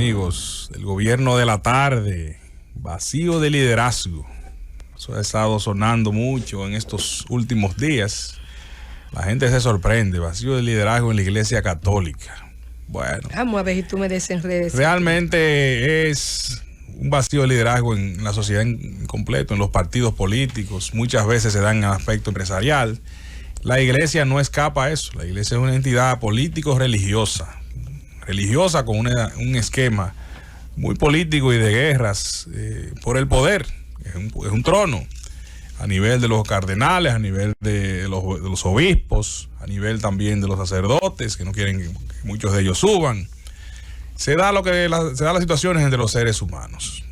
amigos, el gobierno de la tarde, vacío de liderazgo. Eso ha estado sonando mucho en estos últimos días. La gente se sorprende, vacío de liderazgo en la Iglesia Católica. Bueno, vamos a ver si tú me desenredes. Realmente es un vacío de liderazgo en la sociedad en completo, en los partidos políticos. Muchas veces se dan en el aspecto empresarial. La Iglesia no escapa a eso. La Iglesia es una entidad político-religiosa. Religiosa con un esquema muy político y de guerras por el poder. Es un trono a nivel de los cardenales, a nivel de los obispos, a nivel también de los sacerdotes, que no quieren que muchos de ellos suban. Se da las situaciones entre los seres humanos.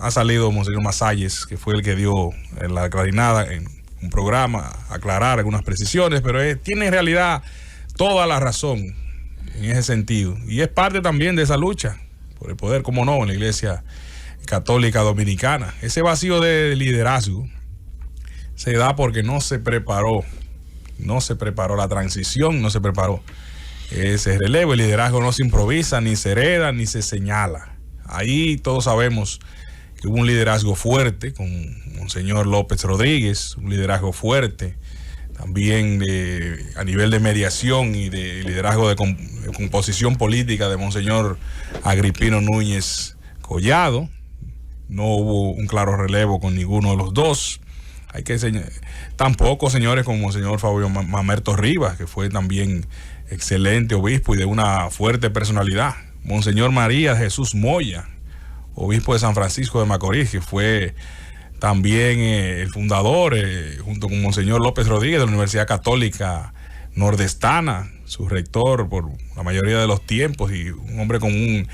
Ha salido Monseñor Masalles, que fue el que dio la clarinada en un programa, a aclarar algunas precisiones, pero tiene en realidad toda la razón en ese sentido. Y es parte también de esa lucha por el poder, como no, en la Iglesia Católica Dominicana. Ese vacío de liderazgo se da porque no se preparó la transición, no se preparó ese relevo. El liderazgo no se improvisa, ni se hereda, ni se señala. Ahí todos sabemos que hubo un liderazgo fuerte con Monseñor López Rodríguez, un liderazgo fuerte también a nivel de mediación y de liderazgo de composición política de Monseñor Agripino Núñez Collado. No hubo un claro relevo con ninguno de los dos. Tampoco, señores, como Monseñor Fabio Mamerto Rivas, que fue también excelente obispo y de una fuerte personalidad. Monseñor María Jesús Moya, obispo de San Francisco de Macorís, que fue también el fundador, junto con Monseñor López Rodríguez, de la Universidad Católica Nordestana, su rector por la mayoría de los tiempos, y un hombre común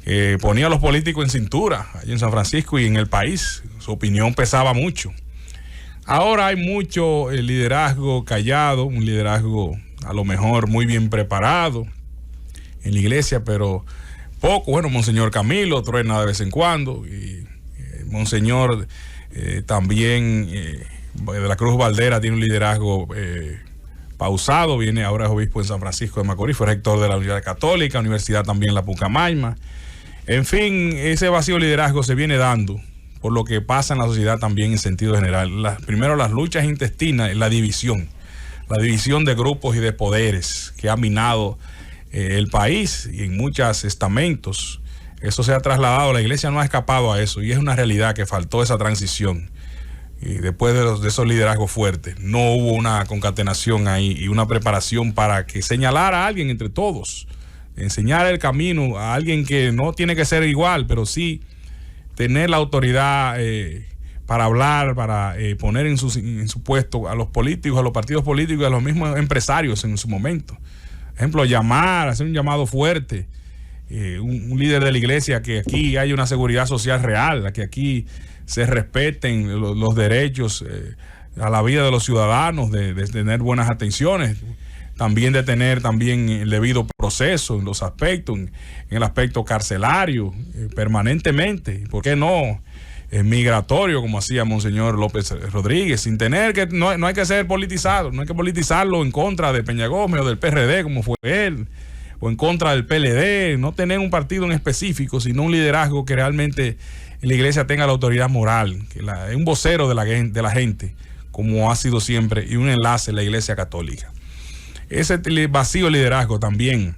que ponía a los políticos en cintura, allí en San Francisco y en el país. Su opinión pesaba mucho. Ahora hay mucho liderazgo callado, un liderazgo a lo mejor muy bien preparado en la iglesia, pero poco. Bueno, Monseñor Camilo truena de vez en cuando, y Monseñor también de la Cruz Valdera tiene un liderazgo pausado. Ahora es obispo en San Francisco de Macorís, fue rector de la Universidad Católica, Universidad también la Pucamaima. En fin, ese vacío de liderazgo se viene dando por lo que pasa en la sociedad también en sentido general. Primero, las luchas intestinas, la división de grupos y de poderes que ha minado el país y en muchos estamentos. Eso se ha trasladado, la iglesia no ha escapado a eso, y es una realidad que faltó esa transición. Y después de esos liderazgos fuertes, no hubo una concatenación ahí y una preparación para que señalara a alguien entre todos, enseñar el camino a alguien que no tiene que ser igual, pero sí tener la autoridad para hablar, para poner en su puesto a los políticos, a los partidos políticos, a los mismos empresarios en su momento. Por ejemplo, hacer un llamado fuerte, un líder de la iglesia, que aquí haya una seguridad social real, que aquí se respeten los derechos a la vida de los ciudadanos, de tener buenas atenciones, también de tener también el debido proceso en los aspectos, en el aspecto carcelario, permanentemente, ¿por qué no? Migratorio, como hacía Monseñor López Rodríguez, sin tener que, no hay que ser politizado, no hay que politizarlo en contra de Peña Gómez o del PRD, como fue él, o en contra del PLD, no tener un partido en específico, sino un liderazgo que realmente en la iglesia tenga la autoridad moral, que es un vocero de la gente, como ha sido siempre, y un enlace en la iglesia católica. Ese vacío de liderazgo también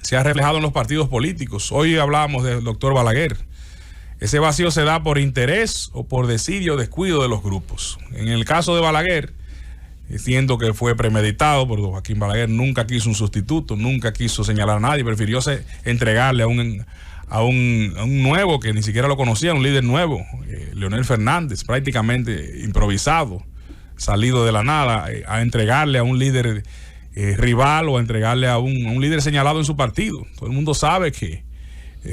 se ha reflejado en los partidos políticos. Hoy hablábamos del doctor Balaguer. Ese vacío se da por interés o por desidia o descuido de los grupos. En el caso de Balaguer, siendo que fue premeditado, porque Joaquín Balaguer nunca quiso un sustituto, nunca quiso señalar a nadie, prefirió entregarle a un nuevo que ni siquiera lo conocía, un líder nuevo, Leonel Fernández, prácticamente improvisado, salido de la nada, a entregarle a un líder rival o a entregarle a un líder señalado en su partido. Todo el mundo sabe que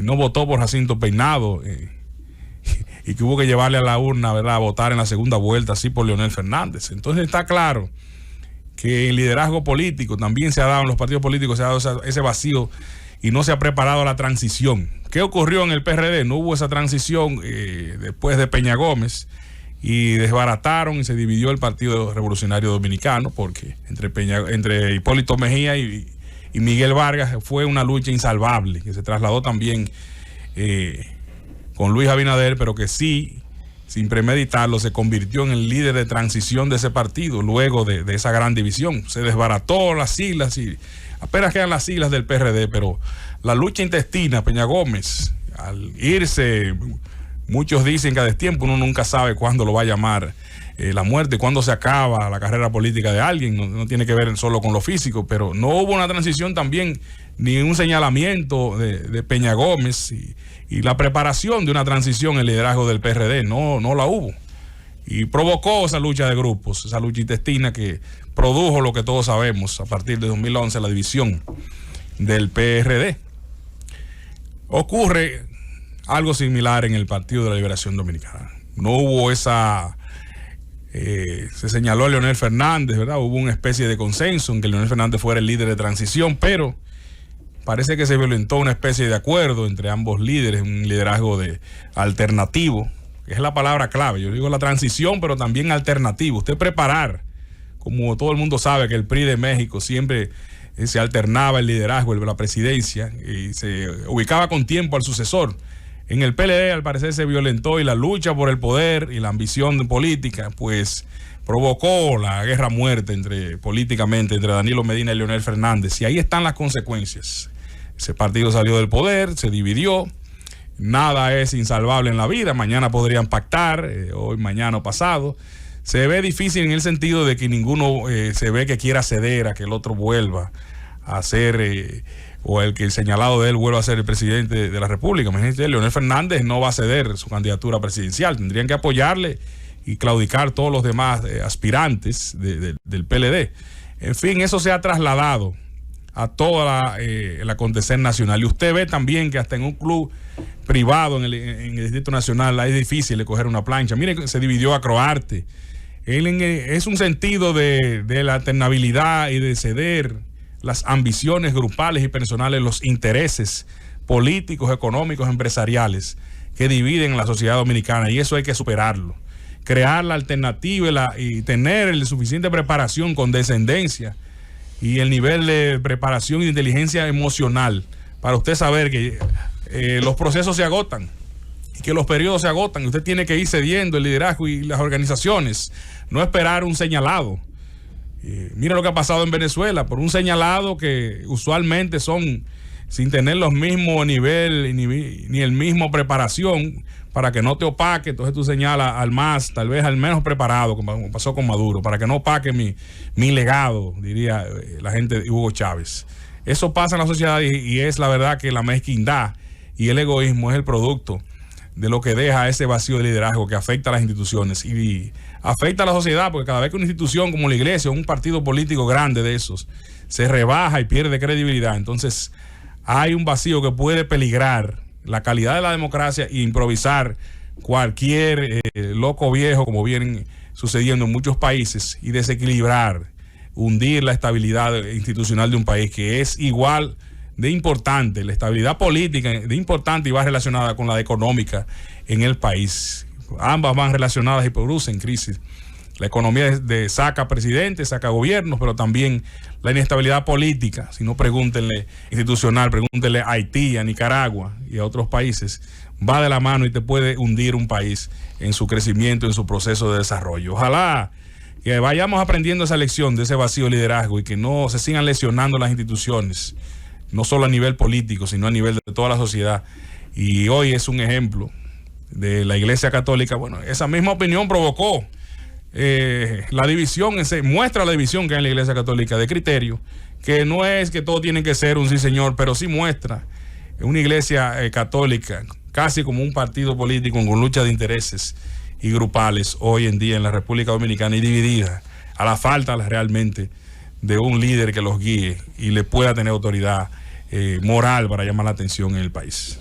no votó por Jacinto Peinado y que hubo que llevarle a la urna, ¿verdad?, a votar en la segunda vuelta, así por Leonel Fernández. Entonces está claro que el liderazgo político también se ha dado en los partidos políticos, se ha dado ese vacío y no se ha preparado la transición. ¿Qué ocurrió en el PRD? No hubo esa transición después de Peña Gómez, y desbarataron y se dividió el Partido Revolucionario Dominicano, porque entre Hipólito Mejía y Miguel Vargas fue una lucha insalvable, que se trasladó también con Luis Abinader, pero que sí, sin premeditarlo, se convirtió en el líder de transición de ese partido luego de esa gran división. Se desbarató las siglas y apenas quedan las siglas del PRD, pero la lucha intestina, Peña Gómez, al irse, muchos dicen que a destiempo, uno nunca sabe cuándo lo va a llamar la muerte, cuándo se acaba la carrera política de alguien, no tiene que ver solo con lo físico, pero no hubo una transición también, ni un señalamiento de Peña Gómez y la preparación de una transición en el liderazgo del PRD, no la hubo. Y provocó esa lucha de grupos, esa lucha intestina que produjo lo que todos sabemos a partir de 2011, la división del PRD. Ocurre algo similar en el Partido de la Liberación Dominicana. No hubo esa... se señaló a Leonel Fernández, ¿verdad? Hubo una especie de consenso en que Leonel Fernández fuera el líder de transición, pero parece que se violentó una especie de acuerdo entre ambos líderes, un liderazgo alternativo, que es la palabra clave. Yo digo la transición, pero también alternativo. Usted preparar, como todo el mundo sabe que el PRI de México siempre se alternaba el liderazgo, la presidencia, y se ubicaba con tiempo al sucesor. En el PLD al parecer se violentó y la lucha por el poder y la ambición política pues provocó la guerra a muerte políticamente entre Danilo Medina y Leonel Fernández, y ahí están las consecuencias. Ese partido salió del poder, se dividió, nada es insalvable en la vida, mañana podrían pactar, hoy, mañana o pasado. Se ve difícil en el sentido de que ninguno se ve que quiera ceder a que el otro vuelva a ser... o el que el señalado de él vuelva a ser el presidente de la República. Imagínate, Leonel Fernández no va a ceder su candidatura presidencial. Tendrían que apoyarle y claudicar todos los demás aspirantes del PLD. En fin, eso se ha trasladado a toda el acontecer nacional. Y usted ve también que hasta en un club privado en el Distrito Nacional es difícil coger una plancha. Mire, se dividió a Croarte. Es un sentido de la alternabilidad y de ceder las ambiciones grupales y personales, los intereses políticos, económicos, empresariales que dividen la sociedad dominicana, y eso hay que superarlo. Crear la alternativa y tener la suficiente preparación, condescendencia y el nivel de preparación y de inteligencia emocional para usted saber que los procesos se agotan y que los periodos se agotan, y usted tiene que ir cediendo el liderazgo y las organizaciones, no esperar un señalado. Mira lo que ha pasado en Venezuela, por un señalado que usualmente son sin tener los mismos niveles ni el mismo preparación para que no te opaque. Entonces tú señalas al más, tal vez al menos preparado, como pasó con Maduro, para que no opaque mi legado, diría la gente de Hugo Chávez. Eso pasa en la sociedad y es la verdad que la mezquindad y el egoísmo es el producto de lo que deja ese vacío de liderazgo que afecta a las instituciones y afecta a la sociedad, porque cada vez que una institución como la iglesia o un partido político grande de esos se rebaja y pierde credibilidad, entonces hay un vacío que puede peligrar la calidad de la democracia e improvisar cualquier loco viejo, como vienen sucediendo en muchos países, y desequilibrar, hundir la estabilidad institucional de un país, que es igual de importante, la estabilidad política de importante y va relacionada con la económica en el país. Ambas van relacionadas y producen crisis. La economía saca presidentes, saca gobiernos, pero también la inestabilidad política, si no pregúntenle institucional, pregúntenle a Haití, a Nicaragua y a otros países, va de la mano y te puede hundir un país en su crecimiento, en su proceso de desarrollo. Ojalá que vayamos aprendiendo esa lección de ese vacío de liderazgo y que no se sigan lesionando las instituciones, no solo a nivel político, sino a nivel de toda la sociedad. Y hoy es un ejemplo de la Iglesia Católica. Bueno, esa misma opinión provocó la división, muestra la división que hay en la Iglesia Católica de criterio, que no es que todo tiene que ser un sí señor, pero sí muestra una Iglesia católica casi como un partido político con lucha de intereses y grupales hoy en día en la República Dominicana, y dividida a la falta realmente de un líder que los guíe y le pueda tener autoridad moral para llamar la atención en el país.